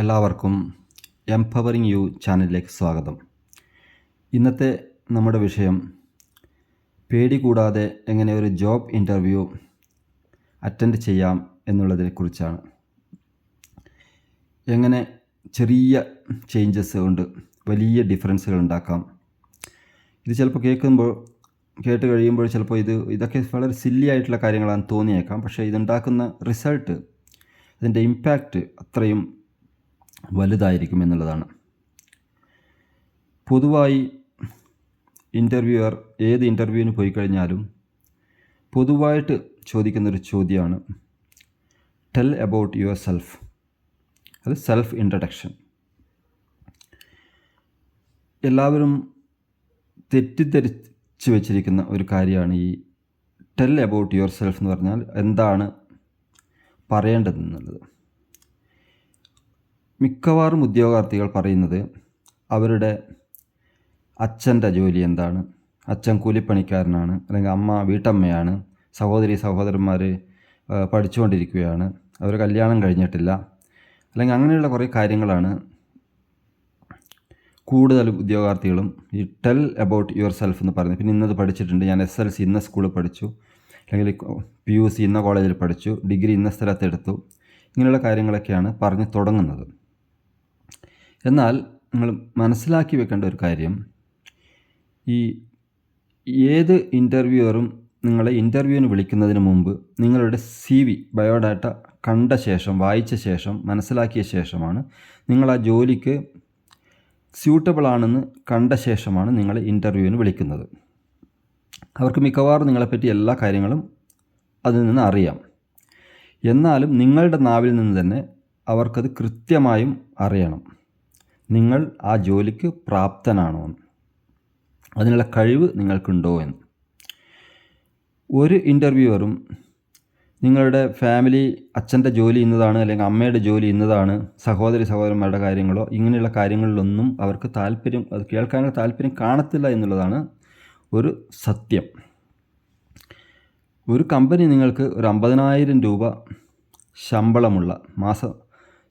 എല്ലാവർക്കും empowering U ചാനലിലേക്ക് സ്വാഗതം. ഇന്നത്തെ നമ്മുടെ വിഷയം പേടി കൂടാതെ എങ്ങനെ ഒരു ജോബ് ഇൻ്റർവ്യൂ അറ്റൻഡ് ചെയ്യാം എന്നുള്ളതിനെക്കുറിച്ചാണ്. എങ്ങനെ ചെറിയ ചേഞ്ചസ് കൊണ്ട് വലിയ ഡിഫറൻസുകൾ ഉണ്ടാക്കാം. ഇത് ചിലപ്പോൾ കേട്ട് കഴിയുമ്പോൾ ചിലപ്പോൾ ഇതൊക്കെ വളരെ സില്ലി ആയിട്ടുള്ള കാര്യങ്ങളാണെന്ന് തോന്നിയേക്കാം. പക്ഷേ ഇതുണ്ടാക്കുന്ന റിസൾട്ട്, അതിൻ്റെ ഇമ്പാക്റ്റ് അത്രയും വലുതായിരിക്കും എന്നുള്ളതാണ്. പൊതുവായി ഇൻ്റർവ്യൂവർ ഏത് ഇൻ്റർവ്യൂവിന് പോയി കഴിഞ്ഞാലും പൊതുവായിട്ട് ചോദിക്കുന്നൊരു ചോദ്യമാണ് ടെൽ അബൌട്ട് യുവർ സെൽഫ്. അത് സെൽഫ് ഇൻട്രഡക്ഷൻ. എല്ലാവരും തെറ്റിദ്ധരിച്ച് വെച്ചിരിക്കുന്ന ഒരു കാര്യമാണ് ഈ ടെൽ അബൌട്ട് യുവർ സെൽഫ് എന്ന് പറഞ്ഞാൽ എന്താണ് പറയേണ്ടതെന്നുള്ളത്. മിക്കവാറും ഉദ്യോഗാർത്ഥികൾ പറയുന്നത് അവരുടെ അച്ഛൻ്റെ ജോലി എന്താണ്, അച്ഛൻ കൂലിപ്പണിക്കാരനാണ്, അല്ലെങ്കിൽ അമ്മ വീട്ടമ്മയാണ്, സഹോദരന്മാർ പഠിച്ചുകൊണ്ടിരിക്കുകയാണ്, അവർ കല്യാണം കഴിഞ്ഞിട്ടില്ല, അല്ലെങ്കിൽ അങ്ങനെയുള്ള കുറേ കാര്യങ്ങളാണ് കൂടുതലും ഉദ്യോഗാർത്ഥികളും ഈ ടെൽ അബൌട്ട് യുവർ സെൽഫ് എന്ന് പറയുന്നത്. പിന്നെ ഇന്നത് പഠിച്ചിട്ടുണ്ട്, ഞാൻ SLC ഇന്ന സ്കൂളിൽ പഠിച്ചു, അല്ലെങ്കിൽ PUC ഇന്ന കോളേജിൽ പഠിച്ചു, ഡിഗ്രി ഇന്ന സ്ഥലത്തെടുത്തു, ഇങ്ങനെയുള്ള കാര്യങ്ങളൊക്കെയാണ് പറഞ്ഞ് തുടങ്ങുന്നത്. എന്നാൽ നിങ്ങൾ മനസ്സിലാക്കി വെക്കേണ്ട ഒരു കാര്യം, ഈ ഏത് ഇൻ്റർവ്യൂവറും നിങ്ങളെ ഇൻ്റർവ്യൂവിന് വിളിക്കുന്നതിന് മുമ്പ് നിങ്ങളുടെ CV ബയോഡാറ്റ കണ്ട ശേഷം, വായിച്ച ശേഷം, മനസ്സിലാക്കിയ ശേഷമാണ്, നിങ്ങൾ ആ ജോലിക്ക് സ്യൂട്ടബിൾ ആണെന്ന് കണ്ട ശേഷമാണ് നിങ്ങളെ ഇൻ്റർവ്യൂവിന് വിളിക്കുന്നത്. അവർക്ക് മിക്കവാറും നിങ്ങളെപ്പറ്റി എല്ലാ കാര്യങ്ങളും അതിൽ നിന്ന് അറിയാം. എന്നാലും നിങ്ങളുടെ നാവിൽ നിന്ന് തന്നെ അവർക്കത് കൃത്യമായും അറിയണം, നിങ്ങൾ ആ ജോലിക്ക് പ്രാപ്തനാണോ എന്ന്, അതിനുള്ള കഴിവ് നിങ്ങൾക്കുണ്ടോ എന്ന്. ഒരു ഇൻ്റർവ്യൂവറും നിങ്ങളുടെ ഫാമിലി, അച്ഛൻ്റെ ജോലി ഇന്നതാണ്, അല്ലെങ്കിൽ അമ്മയുടെ ജോലി ഇന്നതാണ്, സഹോദരന്മാരുടെ കാര്യങ്ങളോ ഇങ്ങനെയുള്ള കാര്യങ്ങളിലൊന്നും അവർക്ക് അത് കേൾക്കാനുള്ള താല്പര്യം കാണത്തില്ല എന്നുള്ളതാണ് ഒരു സത്യം. ഒരു കമ്പനി നിങ്ങൾക്ക് ഒരു 50,000 രൂപ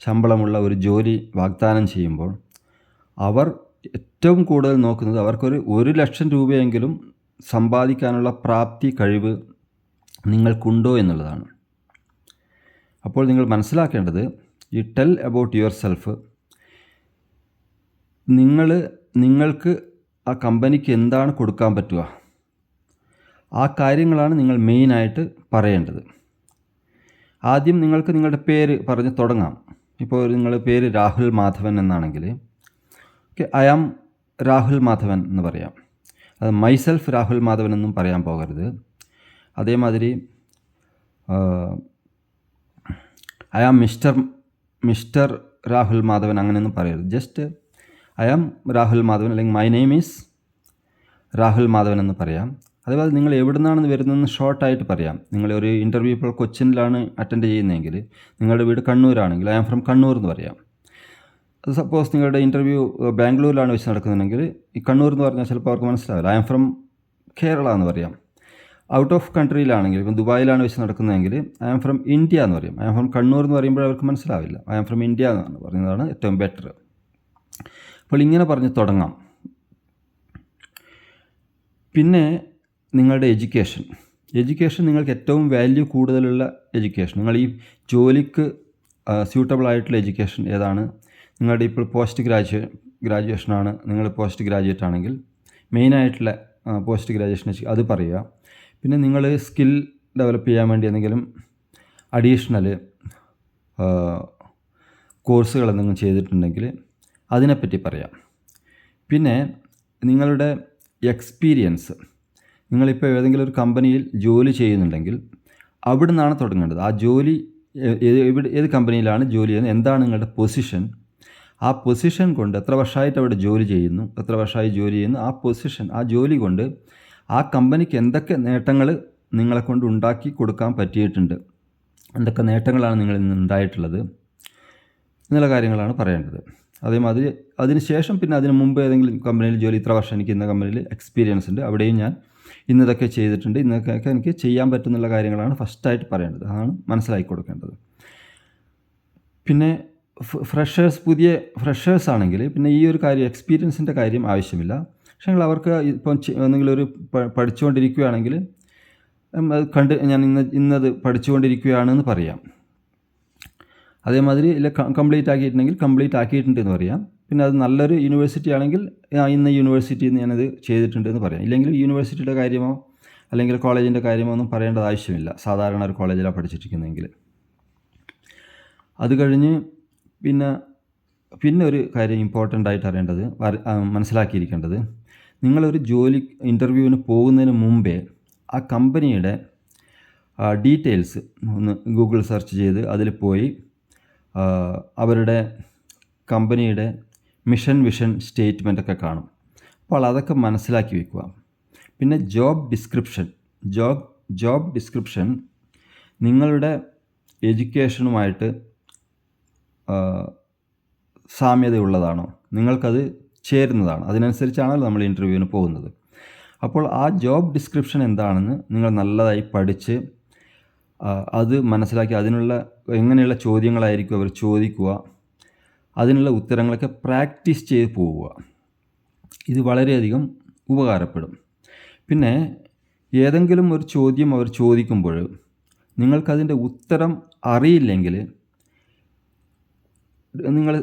ശമ്പളമുള്ള ഒരു ജോലി വാഗ്ദാനം ചെയ്യുമ്പോൾ അവർ ഏറ്റവും കൂടുതൽ നോക്കുന്നത് അവർക്കൊരു 1,00,000 രൂപയെങ്കിലും സമ്പാദിക്കാനുള്ള പ്രാപ്തി, കഴിവ് നിങ്ങൾക്കുണ്ടോ എന്നുള്ളതാണ്. അപ്പോൾ നിങ്ങൾ മനസ്സിലാക്കേണ്ടത്, ഈ ടെൽ അബൌട്ട് യുവർ സെൽഫ്, നിങ്ങൾക്ക് ആ കമ്പനിക്ക് എന്താണ് കൊടുക്കാൻ പറ്റുക, ആ കാര്യങ്ങളാണ് നിങ്ങൾ മെയിനായിട്ട് പറയേണ്ടത്. ആദ്യം നിങ്ങൾക്ക് നിങ്ങളുടെ പേര് പറഞ്ഞ് തുടങ്ങാം. ഇപ്പോൾ നിങ്ങളുടെ പേര് രാഹുൽ മാധവൻ എന്നാണെങ്കിൽ ഐ ആം രാഹുൽ മാധവൻ എന്ന് പറയാം. അത് മൈസെൽഫ് രാഹുൽ മാധവൻ എന്നും പറയാൻ പോകരുത്. അതേമാതിരി I am mister Rahul Madhavan അങ്ങനെയൊന്നും പറയരുത്. Just I am Rahul Madhavan, അല്ലെങ്കിൽ my name is Rahul Madhavan എന്ന് പറയാം. അതേപോലെ നിങ്ങൾ എവിടെ നിന്നാണെന്ന് വരുന്നതെന്ന് ഷോർട്ടായിട്ട് പറയാം. നിങ്ങളൊരു ഇൻ്റർവ്യൂ ഇപ്പോൾ കൊച്ചിനിലാണ് അറ്റൻഡ് ചെയ്യുന്നതെങ്കിൽ നിങ്ങളുടെ വീട് കണ്ണൂരാണെങ്കിൽ ഐ ആം ഫ്രം കണ്ണൂർ എന്ന് പറയാം. അത് സപ്പോസ് നിങ്ങളുടെ ഇൻ്റർവ്യൂ ബാംഗ്ലൂരിലാണ് വെച്ച് നടക്കുന്നുണ്ടെങ്കിൽ ഈ കണ്ണൂർ എന്ന് പറഞ്ഞാൽ ചിലപ്പോൾ അവർക്ക് മനസ്സിലാവില്ല. ഐ ആം ഫ്രം കേരള എന്ന് പറയാം. ഔട്ട് ഓഫ് കൺട്രിയിലാണെങ്കിൽ, ഇപ്പം ദുബായിലാണ് വെച്ച് നടക്കുന്നതെങ്കിൽ ഐ ആം ഫ്രം ഇന്ത്യ എന്ന് പറയും. ഐ ആം ഫ്രം കണ്ണൂർ എന്ന് പറയുമ്പോൾ അവർക്ക് മനസ്സിലാവില്ല. ഐ ആം ഫ്രം ഇന്ത്യ എന്നാണ് പറയുന്നതാണ് ഏറ്റവും ബെറ്റർ. അപ്പോൾ ഇങ്ങനെ പറഞ്ഞ് തുടങ്ങാം. പിന്നെ നിങ്ങളുടെ എഡ്യൂക്കേഷൻ നിങ്ങൾക്ക് ഏറ്റവും വാല്യൂ കൂടുതലുള്ള എഡ്യൂക്കേഷൻ, നിങ്ങൾ ഈ ജോലിക്ക് സ്യൂട്ടബിൾ ആയിട്ടുള്ള എഡ്യൂക്കേഷൻ ഏതാണ്. നിങ്ങളുടെ ഇപ്പോൾ ഗ്രാജുവേഷനാണ്, നിങ്ങൾ പോസ്റ്റ് ഗ്രാജുവേറ്റ് ആണെങ്കിൽ മെയിനായിട്ടുള്ള പോസ്റ്റ് ഗ്രാജുവേഷൻ അത് പറയുക. പിന്നെ നിങ്ങൾ സ്കിൽ ഡെവലപ്പ് ചെയ്യാൻ വേണ്ടി എന്തെങ്കിലും അഡീഷണൽ കോഴ്സുകൾ എന്തെങ്കിലും ചെയ്തിട്ടുണ്ടെങ്കിൽ അതിനെപ്പറ്റി പറയാം. പിന്നെ നിങ്ങളുടെ എക്സ്പീരിയൻസ്, നിങ്ങളിപ്പോൾ ഏതെങ്കിലും ഒരു കമ്പനിയിൽ ജോലി ചെയ്യുന്നുണ്ടെങ്കിൽ അവിടെ നിന്നാണ് തുടങ്ങേണ്ടത്. ആ ജോലി ഏത് കമ്പനിയിലാണ് ജോലി ചെയ്യുന്നത്, എന്താണ് നിങ്ങളുടെ പൊസിഷൻ, ആ പൊസിഷൻ കൊണ്ട് എത്ര വർഷമായിട്ട് അവിടെ ജോലി ചെയ്യുന്നു, ആ പൊസിഷൻ, ആ ജോലി കൊണ്ട് ആ കമ്പനിക്ക് എന്തൊക്കെ നേട്ടങ്ങൾ നിങ്ങളെക്കൊണ്ട് ഉണ്ടാക്കി കൊടുക്കാൻ പറ്റിയിട്ടുണ്ട്, എന്തൊക്കെ നേട്ടങ്ങളാണ് നിങ്ങളിൽ നിന്ന് ഉണ്ടായിട്ടുള്ളത് എന്നുള്ള കാര്യങ്ങളാണ് പറയേണ്ടത്. അതേമാതിരി അതിനുശേഷം പിന്നെ അതിന് മുമ്പ് ഏതെങ്കിലും കമ്പനിയിൽ ജോലി, ഇത്ര വർഷം എനിക്ക് ഇന്ന കമ്പനിയിൽ എക്സ്പീരിയൻസ് ഉണ്ട്, അവിടെയും ഞാൻ ഇന്നതൊക്കെ ചെയ്തിട്ടുണ്ട്, ഇന്നതൊക്കെ എനിക്ക് ചെയ്യാൻ പറ്റുന്നുള്ള കാര്യങ്ങളാണ് ഫസ്റ്റായിട്ട് പറയേണ്ടത്. അതാണ് മനസ്സിലാക്കി കൊടുക്കേണ്ടത്. പിന്നെ പുതിയ ഫ്രഷേഴ്സ് ആണെങ്കിൽ പിന്നെ ഈ ഒരു കാര്യം എക്സ്പീരിയൻസിൻ്റെ കാര്യം ആവശ്യമില്ല. പക്ഷേ അവർക്ക് ഇപ്പം എന്തെങ്കിലും ഒരു പഠിച്ചുകൊണ്ടിരിക്കുകയാണെങ്കിൽ അത് ഞാൻ ഇന്നത് പഠിച്ചുകൊണ്ടിരിക്കുകയാണെന്ന് പറയാം. അതേമാതിരി ഇല്ല കംപ്ലീറ്റ് ആക്കിയിട്ടുണ്ടെങ്കിൽ കംപ്ലീറ്റ് ആക്കിയിട്ടുണ്ട് എന്ന് പറയാം. പിന്നെ അത് നല്ലൊരു യൂണിവേഴ്സിറ്റി ആണെങ്കിൽ ഇന്ന യൂണിവേഴ്സിറ്റിയിൽ നിന്ന് ഞാനത് ചെയ്തിട്ടുണ്ട് എന്ന് പറയാം. ഇല്ലെങ്കിൽ യൂണിവേഴ്സിറ്റിയുടെ കാര്യമോ അല്ലെങ്കിൽ കോളേജിൻ്റെ കാര്യമോ ഒന്നും പറയേണ്ടത് ആവശ്യമില്ല, സാധാരണ ഒരു കോളേജിലാണ് പഠിച്ചിരിക്കുന്നതെങ്കിൽ. അത് കഴിഞ്ഞ് പിന്നെ ഒരു കാര്യം ഇമ്പോർട്ടൻ്റ് ആയിട്ട് അറിയേണ്ടത്, മനസ്സിലാക്കിയിരിക്കേണ്ടത്, നിങ്ങളൊരു ഇൻ്റർവ്യൂവിന് പോകുന്നതിന് മുമ്പേ ആ കമ്പനിയുടെ ഡീറ്റെയിൽസ് ഒന്ന് ഗൂഗിൾ സെർച്ച് ചെയ്ത് അതിൽ പോയി അവരുടെ കമ്പനിയുടെ മിഷൻ വിഷൻ സ്റ്റേറ്റ്മെൻറ്റൊക്കെ കാണും. അപ്പോൾ അതൊക്കെ മനസ്സിലാക്കി വയ്ക്കുക. പിന്നെ ജോബ് ഡിസ്ക്രിപ്ഷൻ നിങ്ങളുടെ എഡ്യൂക്കേഷനുമായിട്ട് സാമ്യതയുള്ളതാണോ, നിങ്ങൾക്കത് ചേരുന്നതാണോ, അതിനനുസരിച്ചാണല്ലോ നമ്മൾ ഇൻ്റർവ്യൂവിന് പോകുന്നത്. അപ്പോൾ ആ ജോബ് ഡിസ്ക്രിപ്ഷൻ എന്താണെന്ന് നിങ്ങൾ നല്ലതായി പഠിച്ച് അത് മനസ്സിലാക്കി എങ്ങനെയുള്ള ചോദ്യങ്ങളായിരിക്കും അവർ ചോദിക്കുക, അതിനുള്ള ഉത്തരങ്ങളൊക്കെ പ്രാക്ടീസ് ചെയ്ത് പോവുക. ഇത് വളരെയധികം ഉപകാരപ്പെടും. പിന്നെ ഏതെങ്കിലും ഒരു ചോദ്യം അവർ ചോദിക്കുമ്പോൾ നിങ്ങൾക്കതിൻ്റെ ഉത്തരം അറിയില്ലെങ്കിൽ നിങ്ങൾ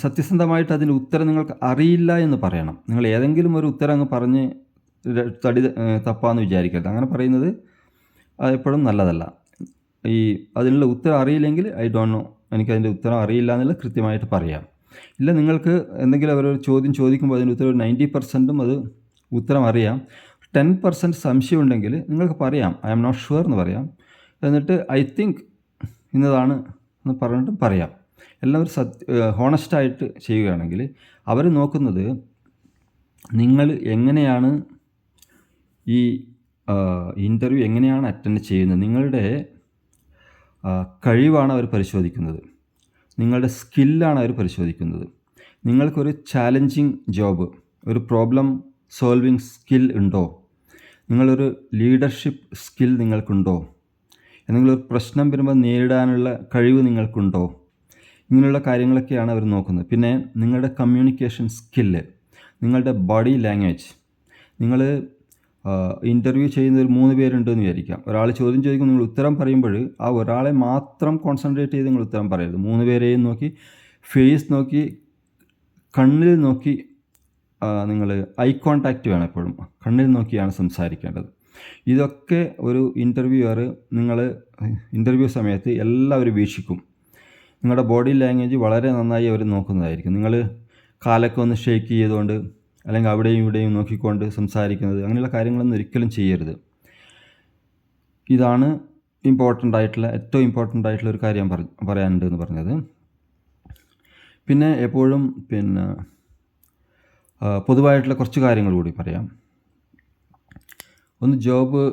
സത്യസന്ധമായിട്ട് അതിൻ്റെ ഉത്തരം നിങ്ങൾക്ക് അറിയില്ല എന്ന് പറയണം. നിങ്ങൾ ഏതെങ്കിലും ഒരു ഉത്തരം അങ്ങ് പറഞ്ഞ് തപ്പാന്ന് വിചാരിക്കരുത്. അങ്ങനെ പറയുന്നത് എപ്പോഴും നല്ലതല്ല. അതിനുള്ള ഉത്തരം അറിയില്ലെങ്കിൽ ഐ ഡോണ്ട് നോ, എനിക്കതിൻ്റെ ഉത്തരം അറിയില്ല എന്നുള്ളത് കൃത്യമായിട്ട് പറയാം. ഇല്ല, നിങ്ങൾക്ക് എന്തെങ്കിലും അവരൊരു ചോദ്യം ചോദിക്കുമ്പോൾ അതിൻ്റെ ഉത്തരം 90% അത് ഉത്തരം അറിയാം, 10% സംശയം ഉണ്ടെങ്കിൽ നിങ്ങൾക്ക് പറയാം ഐ ആം നോട്ട് ഷുവർ എന്ന് പറയാം. എന്നിട്ട് ഐ തിങ്ക് ഇന്നതാണ് എന്ന് പറഞ്ഞിട്ട് പറയാം. എല്ലാവരും ഹോണസ്റ്റായിട്ട് ചെയ്യുകയാണെങ്കിൽ അവർ നോക്കുന്നത് നിങ്ങൾ എങ്ങനെയാണ് ഈ ഇൻ്റർവ്യൂ എങ്ങനെയാണ് അറ്റൻഡ് ചെയ്യുന്നത്, നിങ്ങളുടെ കഴിവാണ് അവർ പരിശോധിക്കുന്നത്, നിങ്ങളുടെ സ്കില്ലാണ് അവർ പരിശോധിക്കുന്നത്. നിങ്ങൾക്കൊരു ചാലഞ്ചിങ് ജോബ്, ഒരു പ്രോബ്ലം സോൾവിങ് സ്കിൽ ഉണ്ടോ, നിങ്ങളൊരു ലീഡർഷിപ്പ് സ്കിൽ നിങ്ങൾക്കുണ്ടോ, എന്തെങ്കിലും ഒരു പ്രശ്നം വരുമ്പോൾ നേരിടാനുള്ള കഴിവ് നിങ്ങൾക്കുണ്ടോ, ഇങ്ങനെയുള്ള കാര്യങ്ങളൊക്കെയാണ് അവർ നോക്കുന്നത്. പിന്നെ നിങ്ങളുടെ കമ്മ്യൂണിക്കേഷൻ സ്കില്ല്, നിങ്ങളുടെ ബോഡി ലാംഗ്വേജ്. നിങ്ങൾ ഇൻ്റർവ്യൂ ചെയ്യുന്ന ഒരു 3 പേരുണ്ടെന്ന് വിചാരിക്കാം. ഒരാൾ ചോദ്യം ചോദിക്കും, നിങ്ങൾ ഉത്തരം പറയുമ്പോൾ ആ ഒരാളെ മാത്രം കോൺസെൻട്രേറ്റ് ചെയ്ത് നിങ്ങൾ ഉത്തരം പറയരുത്. 3 പേരെയും നോക്കി, ഫേസ് നോക്കി, കണ്ണിൽ നോക്കി, നിങ്ങൾ ഐ കോൺടാക്റ്റ് വേണം എപ്പോഴും, കണ്ണിൽ നോക്കിയാണ് സംസാരിക്കേണ്ടത്. ഇതൊക്കെ ഒരു നിങ്ങൾ ഇൻ്റർവ്യൂ സമയത്ത് എല്ലാവരും വീക്ഷിക്കും. നിങ്ങളുടെ ബോഡി ലാംഗ്വേജ് വളരെ നന്നായി അവർ നോക്കുന്നതായിരിക്കും. നിങ്ങൾ കാലൊക്കെ ഒന്ന് ഷേക്ക് ചെയ്തുകൊണ്ട് അല്ലെങ്കിൽ അവിടെയും ഇവിടെയും നോക്കിക്കൊണ്ട് സംസാരിക്കുന്നത്, അങ്ങനെയുള്ള കാര്യങ്ങളൊന്നും ഒരിക്കലും ചെയ്യരുത്. ഇതാണ് ഏറ്റവും ഇമ്പോർട്ടൻ്റ് ആയിട്ടുള്ള ഒരു കാര്യം പറയാനുണ്ട് എന്ന് പറഞ്ഞത്. പിന്നെ എപ്പോഴും പൊതുവായിട്ടുള്ള കുറച്ച് കാര്യങ്ങൾ കൂടി പറയാം. ഒന്ന്, ജോബ്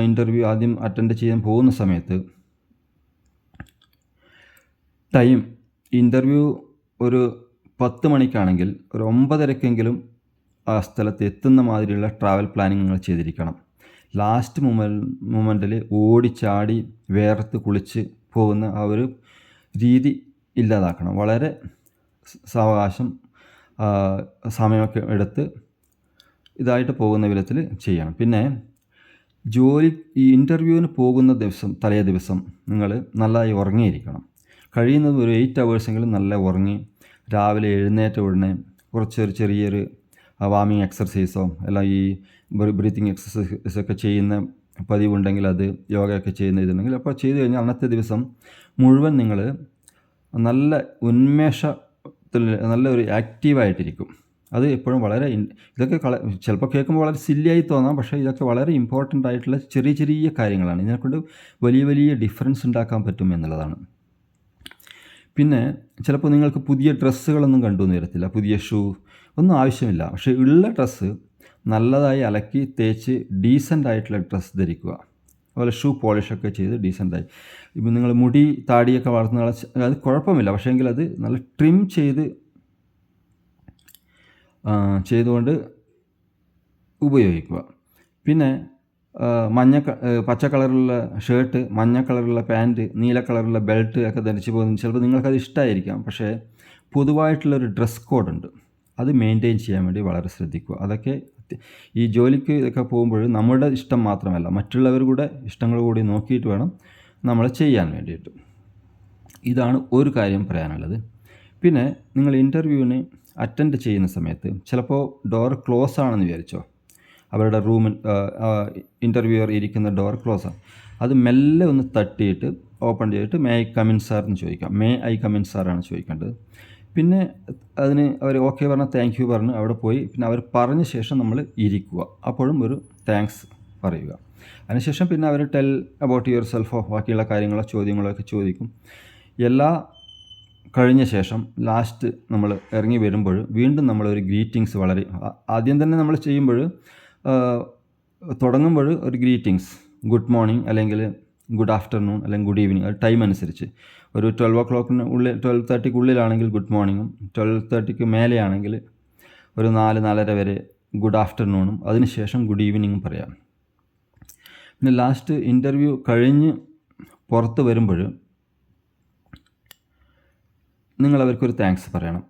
ഇൻ്റർവ്യൂ ആദ്യം അറ്റൻഡ് ചെയ്യാൻ പോകുന്ന സമയത്ത് ടൈം, ഇൻ്റർവ്യൂ ഒരു 10 മണിക്കാണെങ്കിൽ ഒരു 9:30-ക്കെങ്കിലും ആ സ്ഥലത്ത് എത്തുന്ന മാതിരിയുള്ള ട്രാവൽ പ്ലാനിങ് നിങ്ങൾ ചെയ്തിരിക്കണം. ലാസ്റ്റ് മൊമെൻറ്റിൽ ഓടിച്ചാടി വേർത്ത് കുളിച്ച് പോകുന്ന ആ ഒരു രീതി ഇല്ലാതാക്കണം. വളരെ സമയമൊക്കെ എടുത്ത് ഇതായിട്ട് പോകുന്ന വിധത്തിൽ ചെയ്യണം. പിന്നെ ഈ ഇൻ്റർവ്യൂവിന് പോകുന്ന തലേ ദിവസം നിങ്ങൾ നല്ലതായി ഉറങ്ങിയിരിക്കണം. കഴിയുന്നത് ഒരു 8 hours നല്ല ഉറങ്ങി രാവിലെ എഴുന്നേറ്റ ഉടനെ ചെറിയൊരു വാമിങ് എക്സർസൈസോ അല്ല ഈ ബ്രീത്തിങ് എക്സർസൈസൊക്കെ ചെയ്യുന്ന പതിവുണ്ടെങ്കിൽ, അത് യോഗയൊക്കെ ചെയ്യുന്ന ഇതുണ്ടെങ്കിൽ അപ്പോൾ ചെയ്തു കഴിഞ്ഞാൽ അന്നത്തെ ദിവസം മുഴുവൻ നിങ്ങൾ നല്ല ഉന്മേഷത്തിൽ നല്ലൊരു ആക്റ്റീവായിട്ടിരിക്കും. അത് എപ്പോഴും ഇതൊക്കെ ചിലപ്പോൾ കേൾക്കുമ്പോൾ വളരെ സില്ലിയായി തോന്നാം, പക്ഷേ ഇതൊക്കെ വളരെ ഇമ്പോർട്ടൻ്റ് ആയിട്ടുള്ള ചെറിയ കാര്യങ്ങളാണ്. ഇതിനെക്കൊണ്ട് വലിയ ഡിഫറൻസ് ഉണ്ടാക്കാൻ പറ്റും എന്നുള്ളതാണ്. പിന്നെ ചിലപ്പോൾ നിങ്ങൾക്ക് പുതിയ ഡ്രസ്സുകളൊന്നും കണ്ടുവന്ന് വരത്തില്ല, പുതിയ ഷൂ ഒന്നും ആവശ്യമില്ല. പക്ഷേ ഉള്ള ഡ്രസ്സ് നല്ലതായി അലക്കി തേച്ച് ഡീസൻ്റ് ആയിട്ടുള്ള ഡ്രസ്സ് ധരിക്കുക. അതുപോലെ ഷൂ പോളിഷൊക്കെ ചെയ്ത് ഡീസൻ്റായി. ഇപ്പം നിങ്ങൾ മുടി താടിയൊക്കെ വളർത്തുന്ന അത് കുഴപ്പമില്ല, പക്ഷേങ്കിൽ അത് നല്ല ട്രിം ചെയ്തുകൊണ്ട് ഉപയോഗിക്കുക. പിന്നെ പച്ച കളറുള്ള ഷർട്ട്, മഞ്ഞ കളറുള്ള പാൻറ്റ്, നീല കളറുള്ള ബെൽറ്റ് ഒക്കെ ധരിച്ച് പോകുന്നത് ചിലപ്പോൾ നിങ്ങൾക്കത് ഇഷ്ടമായിരിക്കാം. പക്ഷേ പൊതുവായിട്ടുള്ളൊരു ഡ്രസ് കോഡുണ്ട്. അത് മെയിൻറ്റെയിൻ ചെയ്യാൻ വേണ്ടി വളരെ ശ്രദ്ധിക്കുക. അതൊക്കെ ഈ ജോലിക്ക് ഇതൊക്കെ പോകുമ്പോൾ നമ്മുടെ ഇഷ്ടം മാത്രമല്ല, മറ്റുള്ളവർ കൂടെ ഇഷ്ടങ്ങൾ കൂടി നോക്കിയിട്ട് വേണം നമ്മൾ ചെയ്യാൻ വേണ്ടിയിട്ട്. ഇതാണ് ഒരു കാര്യം പറയാനുള്ളത്. പിന്നെ നിങ്ങൾ ഇൻ്റർവ്യൂവിന് അറ്റൻഡ് ചെയ്യുന്ന സമയത്ത് ചിലപ്പോൾ ഡോർ ക്ലോസ് ആണെന്ന് വിചാരിച്ചോ, അവരുടെ റൂമിൽ ഇൻ്റർവ്യൂവർ ഇരിക്കുന്ന ഡോർ ക്ലോസ് ആണ്, അത് മെല്ലെ ഒന്ന് തട്ടിയിട്ട് ഓപ്പൺ ചെയ്തിട്ട് മേ ഐ കമിൻ സാർ എന്ന് ചോദിക്കാം. മേ ഐ കമിൻ സാറാണ് ചോദിക്കേണ്ടത്. പിന്നെ അതിന് അവർ ഓക്കെ പറഞ്ഞാൽ താങ്ക് യു പറഞ്ഞ് അവിടെ പോയി പിന്നെ അവർ പറഞ്ഞ ശേഷം നമ്മൾ ഇരിക്കുക. അപ്പോഴും ഒരു താങ്ക്സ് പറയുക. അതിനുശേഷം പിന്നെ അവർ ടെൽ അബൌട്ട് യുവർ സെൽഫോ ബാക്കിയുള്ള കാര്യങ്ങളോ ചോദ്യങ്ങളോ ഒക്കെ ചോദിക്കും. എല്ലാം കഴിഞ്ഞ ശേഷം ലാസ്റ്റ് നമ്മൾ ഇറങ്ങി വരുമ്പോൾ വീണ്ടും നമ്മളൊരു ഗ്രീറ്റിങ്സ് വളരെ ആദ്യം തന്നെ നമ്മൾ ചെയ്യുമ്പോൾ തുടങ്ങുമ്പോൾ ഒരു ഗ്രീറ്റിങ്സ്, ഗുഡ് മോർണിംഗ് അല്ലെങ്കിൽ ഗുഡ് ആഫ്റ്റർനൂൺ അല്ലെങ്കിൽ ഗുഡ് ഈവനിങ്, അത് ടൈം അനുസരിച്ച്. ഒരു 12 o'clock 12:30 ഗുഡ് മോർണിംഗും 12:30 മേലെയാണെങ്കിൽ ഒരു 4-4:30 വരെ ഗുഡ് ആഫ്റ്റർനൂണും അതിനുശേഷം ഗുഡ് ഈവനിങ്ങും പറയാം. പിന്നെ ലാസ്റ്റ് ഇൻ്റർവ്യൂ കഴിഞ്ഞ് പുറത്ത് വരുമ്പോൾ നിങ്ങൾ അവർക്കൊരു താങ്ക്സ് പറയണം.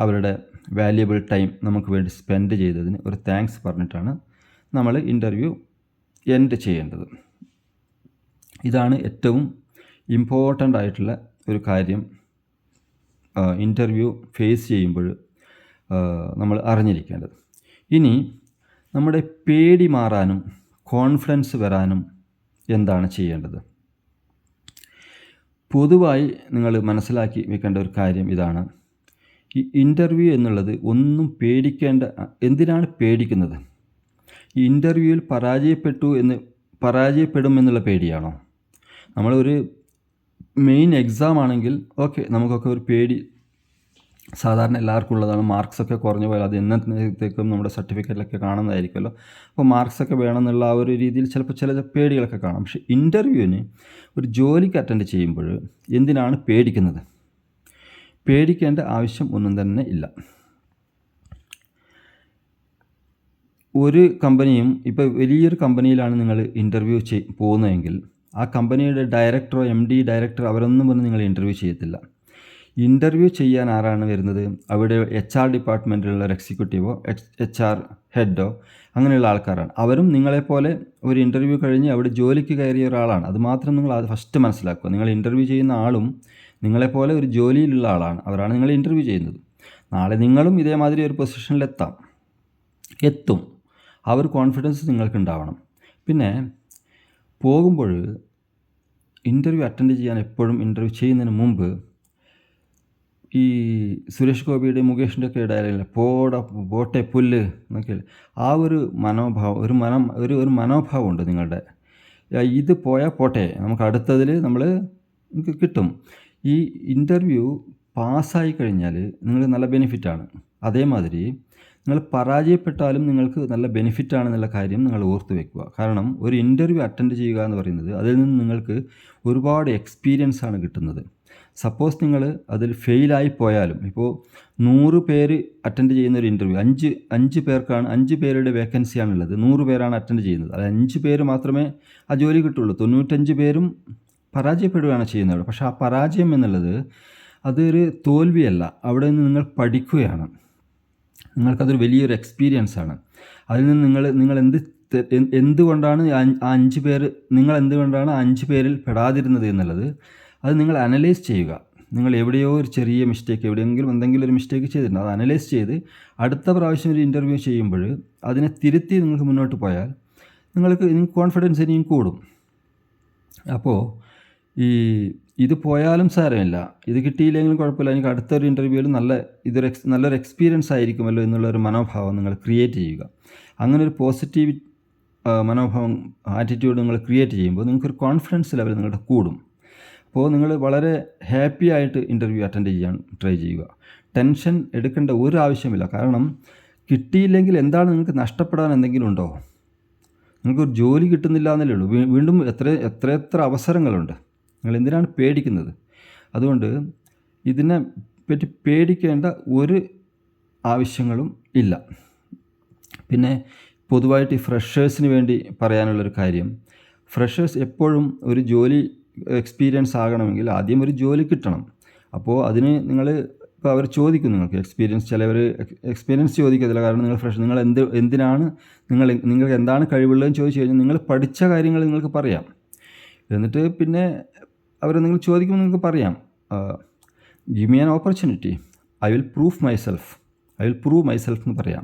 അവരുടെ വാല്യുബിൾ ടൈം നമുക്ക് വേണ്ടി സ്പെൻഡ് ചെയ്തതിന് ഒരു താങ്ക്സ് പറഞ്ഞിട്ടാണ് നമ്മൾ ഇൻ്റർവ്യൂ എൻഡ് ചെയ്യേണ്ടത്. ഇതാണ് ഏറ്റവും ഇമ്പോർട്ടൻ്റ് ആയിട്ടുള്ള ഒരു കാര്യം ഇൻ്റർവ്യൂ ഫേസ് ചെയ്യുമ്പോൾ നമ്മൾ അറിഞ്ഞിരിക്കേണ്ടത്. ഇനി നമ്മുടെ പേടി മാറാനും കോൺഫിഡൻസ് വരാനും എന്താണ് ചെയ്യേണ്ടത്? പൊതുവായി നിങ്ങൾ മനസ്സിലാക്കി വെക്കേണ്ട ഒരു കാര്യം ഇതാണ്. ഈ ഇൻ്റർവ്യൂ എന്നുള്ളത് ഒന്നും എന്തിനാണ് പേടിക്കുന്നത്? ഈ ഇൻ്റർവ്യൂവിൽ പരാജയപ്പെടുമെന്നുള്ള പേടിയാണോ? നമ്മളൊരു മെയിൻ എക്സാം ആണെങ്കിൽ ഓക്കെ, നമുക്കൊക്കെ ഒരു പേടി സാധാരണ എല്ലാവർക്കും ഉള്ളതാണ്. മാർക്സൊക്കെ കുറഞ്ഞു പോയാൽ അത് എന്നത്തേക്കും നമ്മുടെ സർട്ടിഫിക്കറ്റിലൊക്കെ കാണുന്നതായിരിക്കുമല്ലോ. അപ്പോൾ മാർക്സൊക്കെ വേണമെന്നുള്ള ആ ഒരു രീതിയിൽ ചിലപ്പോൾ ചില പേടികളൊക്കെ കാണാം. പക്ഷേ ഇൻ്റർവ്യൂവിന് ഒരു ജോലിക്ക് അറ്റൻഡ് ചെയ്യുമ്പോൾ എന്തിനാണ് പേടിക്കുന്നത്? പേടിക്കേണ്ട ആവശ്യം ഒന്നും തന്നെ ഇല്ല. ഒരു കമ്പനിയും ഇപ്പോൾ വലിയൊരു കമ്പനിയിലാണ് നിങ്ങൾ ഇൻ്റർവ്യൂ പോകുന്നതെങ്കിൽ ആ കമ്പനിയുടെ ഡയറക്ടറോ MD ഡയറക്ടർ അവരൊന്നും വന്ന് നിങ്ങൾ ഇൻ്റർവ്യൂ ചെയ്യത്തില്ല. ഇൻ്റർവ്യൂ ചെയ്യാൻ ആരാണ് വരുന്നത്? അവിടെ HR ഡിപ്പാർട്ട്മെൻറ്റിലുള്ള ഒരു എക്സിക്യൂട്ടീവോ HR ഹെഡോ അങ്ങനെയുള്ള ആൾക്കാരാണ്. അവരും നിങ്ങളെപ്പോലെ ഒരു ഇൻ്റർവ്യൂ കഴിഞ്ഞ് അവിടെ ജോലിക്ക് കയറിയ ഒരാളാണ്. അതുമാത്രം നിങ്ങൾ അത് ഫസ്റ്റ് മനസ്സിലാക്കുക. നിങ്ങൾ ഇൻ്റർവ്യൂ ചെയ്യുന്ന ആളും നിങ്ങളെപ്പോലെ ഒരു ജോലിയിലുള്ള ആളാണ്. അവരാണ് നിങ്ങൾ ഇൻ്റർവ്യൂ ചെയ്യുന്നത്. നാളെ നിങ്ങളും ഇതേമാതിരി ഒരു പൊസിഷനിലെത്തും. ആ ഒരു കോൺഫിഡൻസ് നിങ്ങൾക്ക് ഉണ്ടാവണം. പിന്നെ പോകുമ്പോൾ ഇൻ്റർവ്യൂ അറ്റൻഡ് ചെയ്യാൻ എപ്പോഴും ഇൻ്റർവ്യൂ ചെയ്യുന്നതിന് മുമ്പ് ഈ സുരേഷ് ഗോപിയുടെയും മുകേഷിൻ്റെ ഒക്കെ ഡയലോഗില്ല, പോട്ടെ പുല്ല് എന്നൊക്കെ, ആ ഒരു മനോഭാവം ഒരു മനോഭാവമുണ്ട് നിങ്ങളുടെ. ഇത് പോയാൽ പോട്ടെ, നമുക്ക് അടുത്തതിൽ നമുക്ക് കിട്ടും. ഈ ഇൻ്റർവ്യൂ പാസ്സായി കഴിഞ്ഞാൽ നിങ്ങൾ നല്ല ബെനിഫിറ്റാണ്. അതേമാതിരി നിങ്ങൾ പരാജയപ്പെട്ടാലും നിങ്ങൾക്ക് നല്ല ബെനിഫിറ്റാണെന്നുള്ള കാര്യം നിങ്ങൾ ഓർത്ത് വെക്കുക. കാരണം ഒരു ഇൻ്റർവ്യൂ അറ്റൻഡ് ചെയ്യുക എന്ന് പറയുന്നത് അതിൽ നിന്ന് നിങ്ങൾക്ക് ഒരുപാട് എക്സ്പീരിയൻസാണ് കിട്ടുന്നത്. സപ്പോസ് നിങ്ങൾ അതിൽ ഫെയിലായി പോയാലും, ഇപ്പോൾ 100 പേര് അറ്റൻഡ് ചെയ്യുന്ന ഒരു ഇൻ്റർവ്യൂ 5 പേരുടെ വേക്കൻസിയാണുള്ളത്. 100 പേരാണ് അറ്റൻഡ് ചെയ്യുന്നത്. അത് 5 പേര് മാത്രമേ ആ ജോലി കിട്ടുള്ളൂ. 95 പേരും പരാജയപ്പെടുകയാണ് ചെയ്യുന്നത്. പക്ഷേ ആ പരാജയം എന്നുള്ളത് അതൊരു തോൽവിയല്ല. അവിടെ നിന്ന് നിങ്ങൾ പഠിക്കുകയാണ്. നിങ്ങൾക്കതൊരു വലിയൊരു എക്സ്പീരിയൻസാണ്. അതിൽ നിന്ന് നിങ്ങൾ എന്തുകൊണ്ടാണ് ആ 5 പേര് എന്തുകൊണ്ടാണ് ആ 5 പേരിൽ പെടാതിരുന്നത് എന്നുള്ളത് അത് നിങ്ങൾ അനലൈസ് ചെയ്യുക. നിങ്ങൾ എവിടെയോ ഒരു ചെറിയ മിസ്റ്റേക്ക്, എന്തെങ്കിലും ഒരു മിസ്റ്റേക്ക് ചെയ്തിട്ടുണ്ട്, അത് അനലൈസ് ചെയ്ത് അടുത്ത പ്രാവശ്യം ഒരു ഇൻ്റർവ്യൂ ചെയ്യുമ്പോൾ അതിനെ തിരുത്തി നിങ്ങൾക്ക് മുന്നോട്ട് പോയാൽ നിങ്ങൾക്ക് കോൺഫിഡൻസ് ഇനിയും കൂടും. അപ്പോൾ ഇത് പോയാലും സാരമില്ല, ഇത് കിട്ടിയില്ലെങ്കിലും കുഴപ്പമില്ല, എനിക്ക് അടുത്തൊരു ഇൻ്റർവ്യൂവിൽ നല്ലൊരു എക്സ്പീരിയൻസ് ആയിരിക്കുമല്ലോ എന്നുള്ളൊരു മനോഭാവം നിങ്ങൾ ക്രിയേറ്റ് ചെയ്യുക. അങ്ങനെ ഒരു പോസിറ്റീവ് മനോഭാവം, ആറ്റിറ്റ്യൂഡ് നിങ്ങൾ ക്രിയേറ്റ് ചെയ്യുമ്പോൾ നിങ്ങൾക്കൊരു കോൺഫിഡൻസ് ലെവൽ നിങ്ങളുടെ കൂടും. അപ്പോൾ നിങ്ങൾ വളരെ ഹാപ്പി ആയിട്ട് ഇൻ്റർവ്യൂ അറ്റൻഡ് ചെയ്യാൻ ട്രൈ ചെയ്യുക. ടെൻഷൻ എടുക്കേണ്ട ഒരു ആവശ്യമില്ല. കാരണം കിട്ടിയില്ലെങ്കിൽ എന്താണ് നിങ്ങൾക്ക് നഷ്ടപ്പെടാൻ എന്തെങ്കിലും ഉണ്ടോ? നിങ്ങൾക്കൊരു ജോലി കിട്ടുന്നില്ല എന്നല്ലേ ഉള്ളൂ. വീണ്ടും എത്ര അവസരങ്ങളുണ്ട്. നിങ്ങൾ എന്തിനാണ് പേടിക്കുന്നത്? അതുകൊണ്ട് ഇതിനെ പറ്റി പേടിക്കേണ്ട ഒരു ആവശ്യങ്ങളും ഇല്ല. പിന്നെ പൊതുവായിട്ട് ഈ ഫ്രഷേഴ്സിന് വേണ്ടി പറയാനുള്ളൊരു കാര്യം, ഫ്രഷേഴ്സ് എപ്പോഴും ഒരു ജോലി എക്സ്പീരിയൻസ് ആകണമെങ്കിൽ ആദ്യം ഒരു ജോലി കിട്ടണം. അപ്പോൾ അതിന് നിങ്ങൾ ഇപ്പോൾ അവർ ചോദിക്കും നിങ്ങൾക്ക് എക്സ്പീരിയൻസ്, ചിലവർ എക്സ്പീരിയൻസ് ചോദിക്കത്തില്ല. കാരണം നിങ്ങൾ എന്തിനാണ് നിങ്ങൾക്ക് എന്താണ് കഴിവുള്ളതെന്ന് ചോദിച്ചു കഴിഞ്ഞാൽ നിങ്ങൾ പഠിച്ച കാര്യങ്ങൾ നിങ്ങൾക്ക് പറയാം. എന്നിട്ട് പിന്നെ നിങ്ങൾ ചോദിക്കുമ്പോൾ നിങ്ങൾക്ക് പറയാം, give me an opportunity, I will prove myself എന്ന് പറയാം.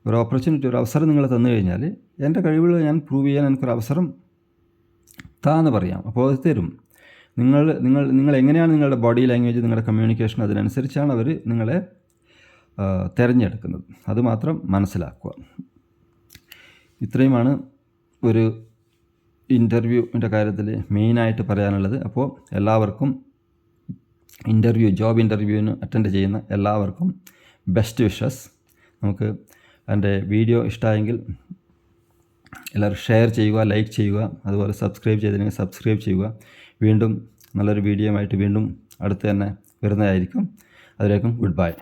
ഒരു ഓപ്പർച്യൂണിറ്റി, ഒരു അവസരം നിങ്ങൾ തന്നു കഴിഞ്ഞാൽ എൻ്റെ കഴിവുകൾ ഞാൻ പ്രൂവ് ചെയ്യാൻ എനിക്കൊരു അവസരം താന്ന് പറയാം. അപ്പോൾ അത് തരും. നിങ്ങൾ എങ്ങനെയാണ് നിങ്ങളുടെ ബോഡി ലാംഗ്വേജ്, നിങ്ങളുടെ കമ്മ്യൂണിക്കേഷൻ, അതിനനുസരിച്ചാണ് അവർ നിങ്ങളെ തിരഞ്ഞെടുക്കുന്നത്. അതുമാത്രം മനസ്സിലാക്കുക. ഇത്രയുമാണ് ഒരു ഇൻ്റർവ്യൂവിൻ്റെ കാര്യത്തിൽ മെയിനായിട്ട് പറയാനുള്ളത്. അപ്പോൾ എല്ലാവർക്കും ജോബ് ഇൻ്റർവ്യൂവിന് അറ്റൻഡ് ചെയ്യുന്ന എല്ലാവർക്കും ബെസ്റ്റ് വിഷസ്. നമുക്ക് എൻ്റെ വീഡിയോ ഇഷ്ടമായെങ്കിൽ എല്ലാവരും ഷെയർ ചെയ്യുക, ലൈക്ക് ചെയ്യുക, അതുപോലെ സബ്സ്ക്രൈബ് ചെയ്തില്ലെങ്കിൽ സബ്സ്ക്രൈബ് ചെയ്യുക. വീണ്ടും നല്ലൊരു വീഡിയോ ആയിട്ട് വീണ്ടും അടുത്ത് തന്നെ വരുന്നതായിരിക്കും. അതിലേക്കും ഗുഡ് ബൈ.